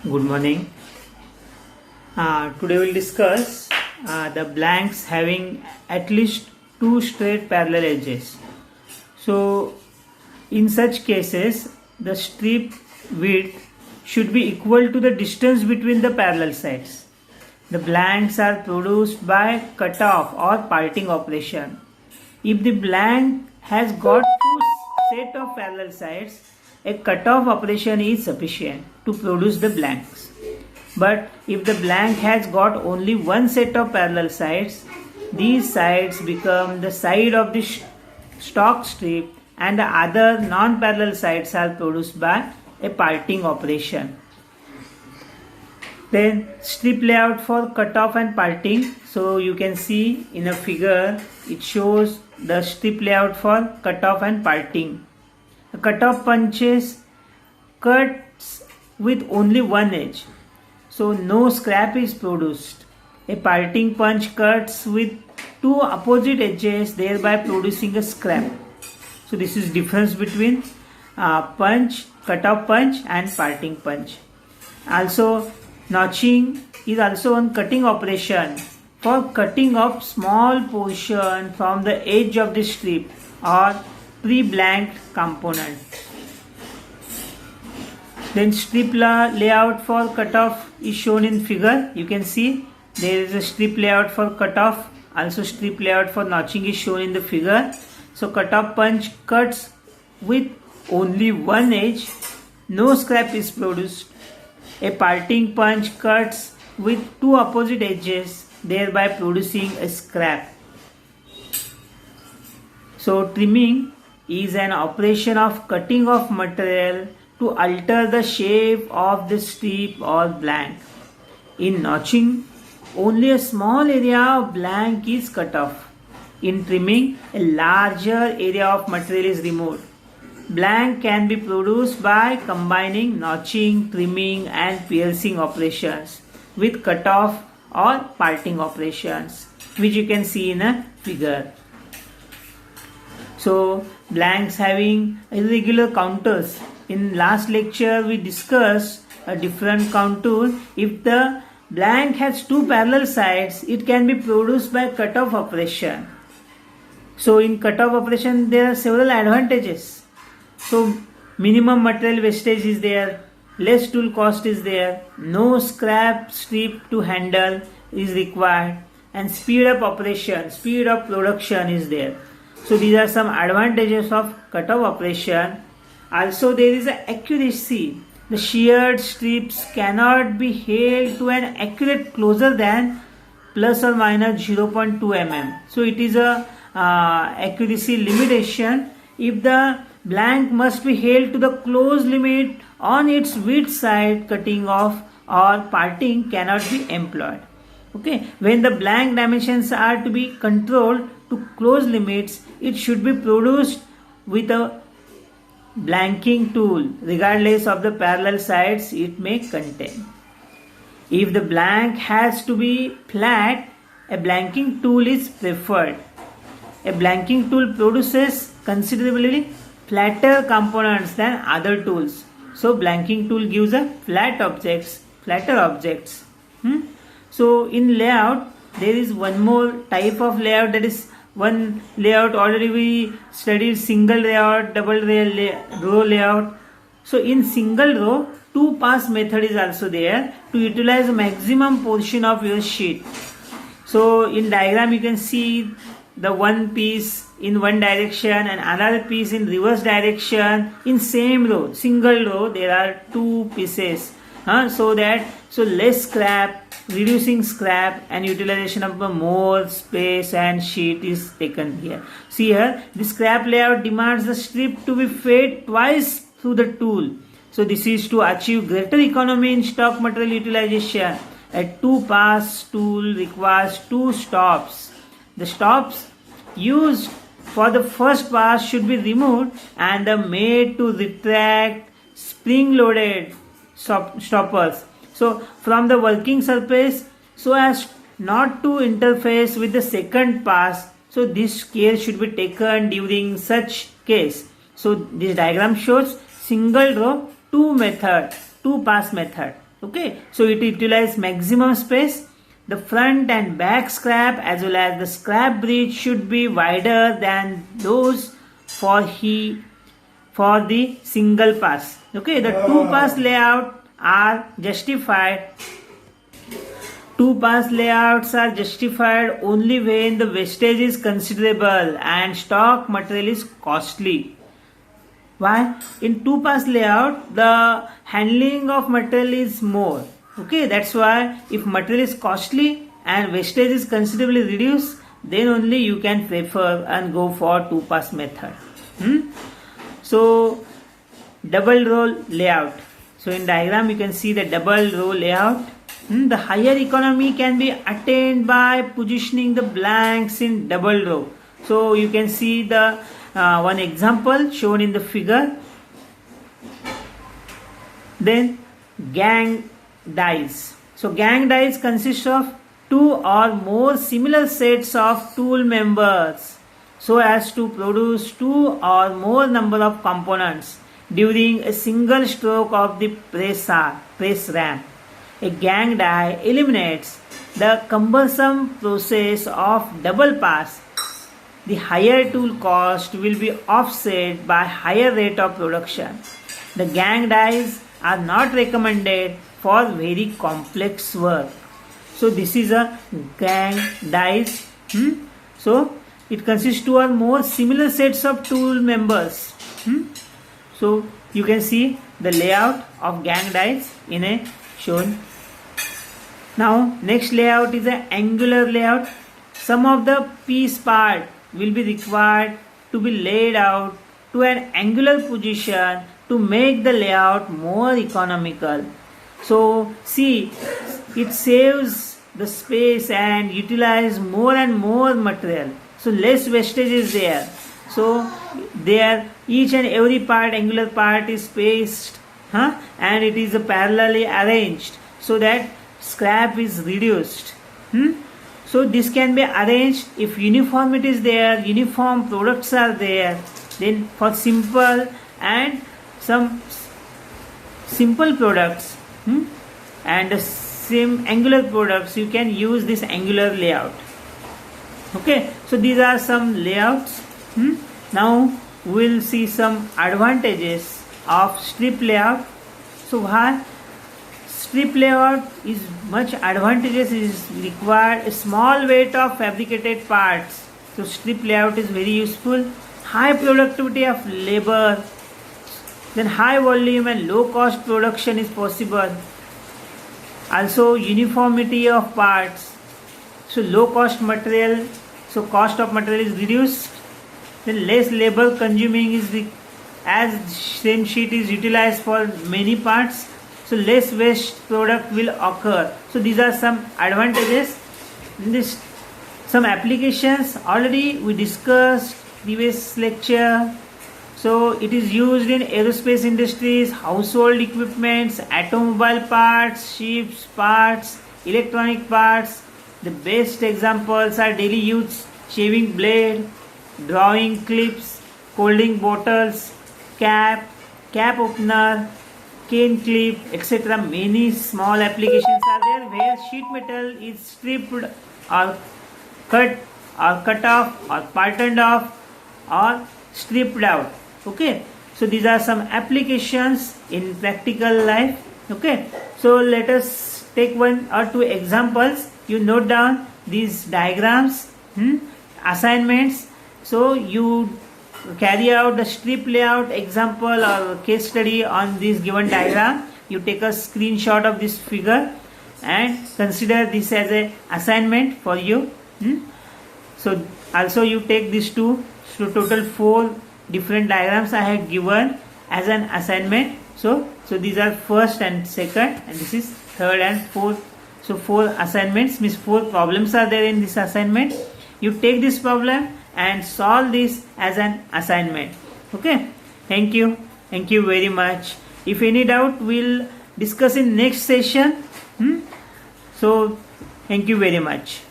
Good morning. Today we'll discuss the blanks having at least two straight parallel edges. So, in such cases, the strip width should be equal to the distance between the parallel sides. The blanks are produced by cutoff or parting operation. If the blank has got two set of parallel sides, a cutoff operation is sufficient to produce the blanks. But if the blank has got only one set of parallel sides, these sides become the side of the stock strip and the other non-parallel sides are produced by a parting operation. Then strip layout for cutoff and parting. So you can see in a figure it shows the strip layout for cutoff and parting. A cutoff punches cuts with only one edge, so no scrap is produced. A parting punch cuts with two opposite edges, thereby producing a scrap. So this is difference between cutoff punch and parting punch. Also, notching is also one cutting operation for cutting off small portion from the edge of the strip or pre-blanked component. Then strip layout for cutoff is shown in figure. You can see there is a strip layout for cutoff, also strip layout for notching is shown in the figure. So cutoff punch cuts with only one edge, no scrap is produced. A parting punch cuts with two opposite edges, thereby producing a scrap. So trimming is an operation of cutting off material to alter the shape of the strip or blank. In notching, only a small area of blank is cut off. In trimming, a larger area of material is removed. Blank can be produced by combining notching, trimming and piercing operations with cutoff or parting operations, which you can see in a figure. So, blanks having irregular counters. In last lecture, we discussed a different contour. If the blank has two parallel sides, it can be produced by cutoff operation. So, in cutoff operation, there are several advantages. So, minimum material wastage is there, less tool cost is there, no scrap strip to handle is required, and speed up operation, speed of production is there. So these are some advantages of cutoff operation. Also there is a accuracy. The sheared strips cannot be held to an accurate closer than plus or minus 0.2 mm. So it is a accuracy limitation. If the blank must be held to the close limit on its width side, cutting off or parting cannot be employed. Okay, when the blank dimensions are to be controlled to close limits, it should be produced with a blanking tool regardless of the parallel sides it may contain. If the blank has to be flat, a blanking tool is preferred. A blanking tool produces considerably flatter components than other tools. So blanking tool gives a flatter objects. So in layout, there is one more type of layout, that is one layout already we studied, single layout, double row layout. So in single row, two pass method is also there to utilize the maximum portion of your sheet. So in diagram you can see the one piece in one direction and another piece in reverse direction in same row. Single row there are two pieces, so less scrap, reducing scrap and utilization of more space and sheet is taken here. See here, the scrap layout demands the strip to be fed twice through the tool. So this is to achieve greater economy in stock material utilization. A two pass tool requires two stops. The stops used for the first pass should be removed and made to retract spring loaded stoppers. So from the working surface, so as not to interface with the second pass. So this care should be taken during such case. So this diagram shows single row two pass method. Okay, so it utilizes maximum space. The front and back scrap as well as the scrap bridge should be wider than those for the single pass. Okay, the two pass layout are justified. Two pass layouts are justified only when the wastage is considerable and stock material is costly. Why? In two pass layout, the handling of material is more. Okay, that's why if material is costly and wastage is considerably reduced, then only you can prefer and go for two pass method. So double row layout. So in diagram you can see the double row layout. The higher economy can be attained by positioning the blanks in double row. So you can see the one example shown in the figure. Then gang dies. So gang dies consists of two or more similar sets of tool members so as to produce two or more number of components during a single stroke of the press ram. A gang die eliminates the cumbersome process of double pass. The higher tool cost will be offset by higher rate of production. The gang dies are not recommended for very complex work. So this is a gang dies. So it consists two or more similar sets of tool members. So you can see the layout of gang dies in a shown. Now next layout is an angular layout. Some of the piece part will be required to be laid out to an angular position to make the layout more economical. So see, it saves the space and utilize more and more material. So less wastage is there. So there each and every part, angular part is spaced and it is parallelly arranged so that scrap is reduced. So this can be arranged if uniformity is there, uniform products are there. Then for simple and some simple products and the same angular products, you can use this angular layout. Okay, so these are some layouts. Now we'll see some advantages of strip layout. So why strip layout is much advantageous is required a small weight of fabricated parts. So strip layout is very useful. High productivity of labor, then high volume and low cost production is possible. Also uniformity of parts. So low cost material, so cost of material is reduced. Then less labor consuming is as same sheet is utilized for many parts. So less waste product will occur. So these are some advantages. Some applications already we discussed previous lecture. So it is used in aerospace industries, household equipments, automobile parts, ships parts, electronic parts. The best examples are daily use shaving blade, drawing clips, colding bottles, cap opener, cane clip, etc. Many small applications are there where sheet metal is stripped or cut off or parted off or stripped out. Okay, so these are some applications in practical life. Okay, so let us take one or two examples. You note down these diagrams, assignments. So you carry out the strip layout example or case study on this given diagram. You take a screenshot of this figure and consider this as a assignment for you. So also you take these two. So total 4 different diagrams I had given as an assignment. So these are first and second, and this is third and fourth. So 4 assignments means 4 problems are there in this assignment. You take this problem and solve this as an assignment. Okay, thank you very much. If any doubt, we'll discuss in next session. So thank you very much.